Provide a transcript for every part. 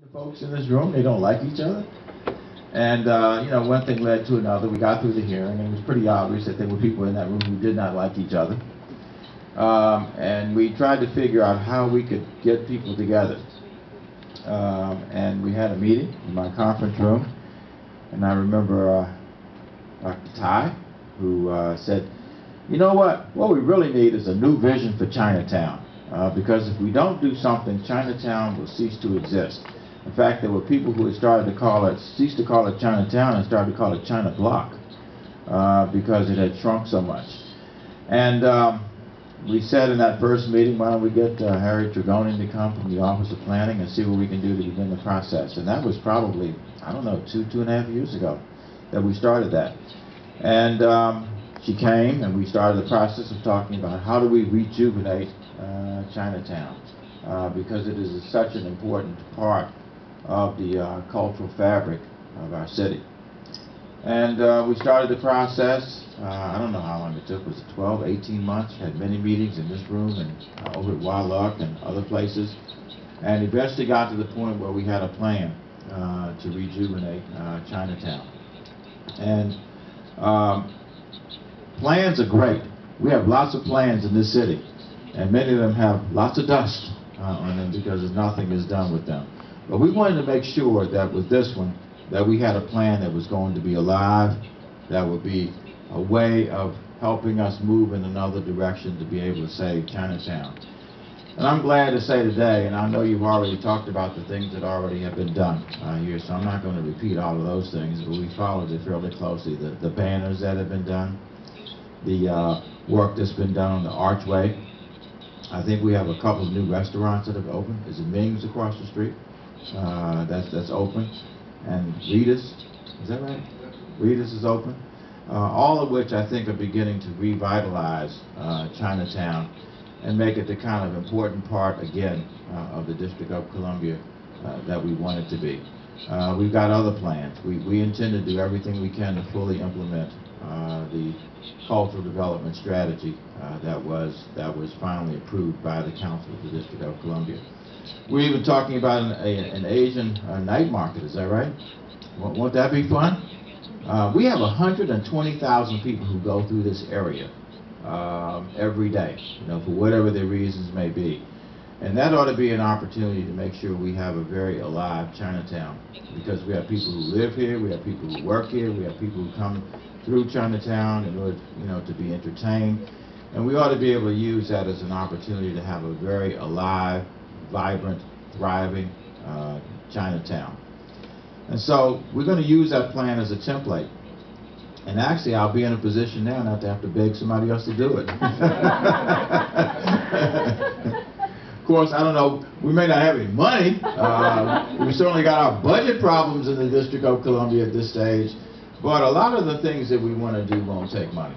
The folks in this room, they don't like each other. And, one thing led to another. We got through the hearing, and it was pretty obvious that there were people in that room who did not like each other. And we tried to figure out how we could get people together. And we had a meeting in my conference room, and I remember Dr. Tai, who said, you know what we really need is a new vision for Chinatown. Because if we don't do something, Chinatown will cease to exist. In fact, there were people who had ceased to call it Chinatown and started to call it China Block because it had shrunk so much. And we said in that first meeting, why don't we get Harry Trigoni to come from the Office of Planning and see what we can do to begin the process. And that was probably, I don't know, two and a half years ago that we started that. And she came and we started the process of talking about how do we rejuvenate Chinatown because it is such an important part of the cultural fabric of our city. And we started the process. I don't know how long it took. Was it 12, 18 months? Had many meetings in this room and over at Wildlock and other places. And eventually got to the point where we had a plan to rejuvenate Chinatown. And plans are great. We have lots of plans in this city. And many of them have lots of dust on them because nothing is done with them. But we wanted to make sure that with this one, that we had a plan that was going to be alive, that would be a way of helping us move in another direction to be able to save Chinatown. And I'm glad to say today, and I know you've already talked about the things that already have been done here, so I'm not going to repeat all of those things, but we followed it fairly closely. The banners that have been done, the work that's been done on the archway. I think we have a couple of new restaurants that have opened. Is it Ming's across the street? That's open. And Rita's, is that right? Rita's is open. All of which I think are beginning to revitalize Chinatown and make it the kind of important part, again, of the District of Columbia that we want it to be. We've got other plans. We intend to do everything we can to fully implement the cultural development strategy that was finally approved by the Council of the District of Columbia. We're even talking about an Asian night market, is that right? Won't that be fun? We have 120,000 people who go through this area every day, for whatever their reasons may be. And that ought to be an opportunity to make sure we have a very alive Chinatown, because we have people who live here, we have people who work here, we have people who come through Chinatown in order, to be entertained. And we ought to be able to use that as an opportunity to have a very alive, vibrant, thriving Chinatown. And so we're going to use that plan as a template. And actually, I'll be in a position now not to have to beg somebody else to do it. Of course, I don't know, we may not have any money. We certainly got our budget problems in the District of Columbia at this stage. But a lot of the things that we want to do won't take money.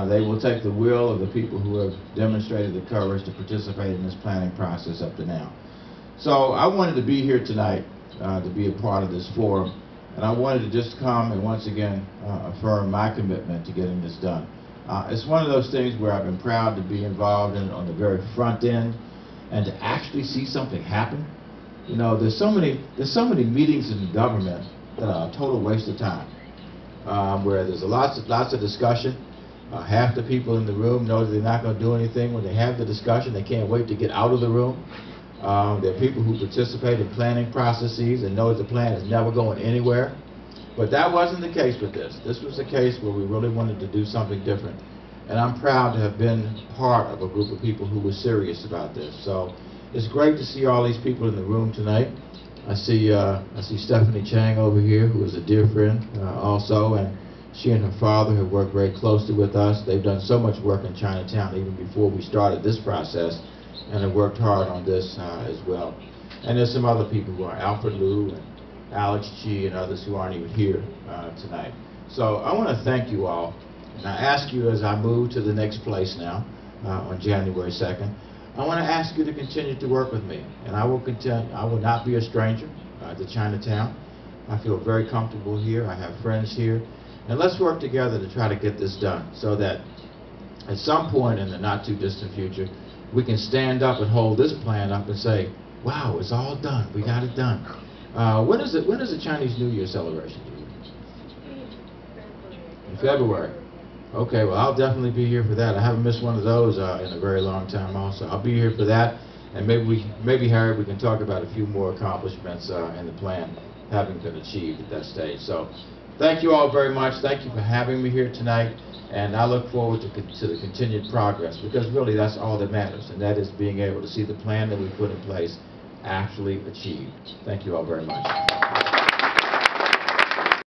They will take the will of the people who have demonstrated the courage to participate in this planning process up to now. So I wanted to be here tonight to be a part of this forum. And I wanted to just come and once again affirm my commitment to getting this done. It's one of those things where I've been proud to be involved in on the very front end and to actually see something happen. There's so many meetings in government that are a total waste of time. Where there's lots of discussion. Half the people in the room know that they're not going to do anything. When they have the discussion, they can't wait to get out of the room. There are people who participate in planning processes and know that the plan is never going anywhere. But that wasn't the case with this. This was the case where we really wanted to do something different. And I'm proud to have been part of a group of people who were serious about this. So it's great to see all these people in the room tonight. I see Stephanie Chang over here, who is a dear friend also, and she and her father have worked very closely with us. They've done so much work in Chinatown even before we started this process, and have worked hard on this as well. And there's some other people who are Alfred Liu and Alex Chi and others who aren't even here tonight. So I want to thank you all, and I ask you as I move to the next place now on January 2nd, I want to ask you to continue to work with me, and I will not be a stranger to Chinatown. I feel very comfortable here. I have friends here, and let's work together to try to get this done so that at some point in the not too distant future, we can stand up and hold this plan up and say, Wow, it's all done. We got it done. When is the Chinese New Year celebration? In February. Okay, well, I'll definitely be here for that. I haven't missed one of those in a very long time also. I'll be here for that, and maybe Harry, we can talk about a few more accomplishments in the plan having been achieved at that stage. So thank you all very much. Thank you for having me here tonight, and I look forward to the continued progress, because really that's all that matters, and that is being able to see the plan that we put in place actually achieved. Thank you all very much.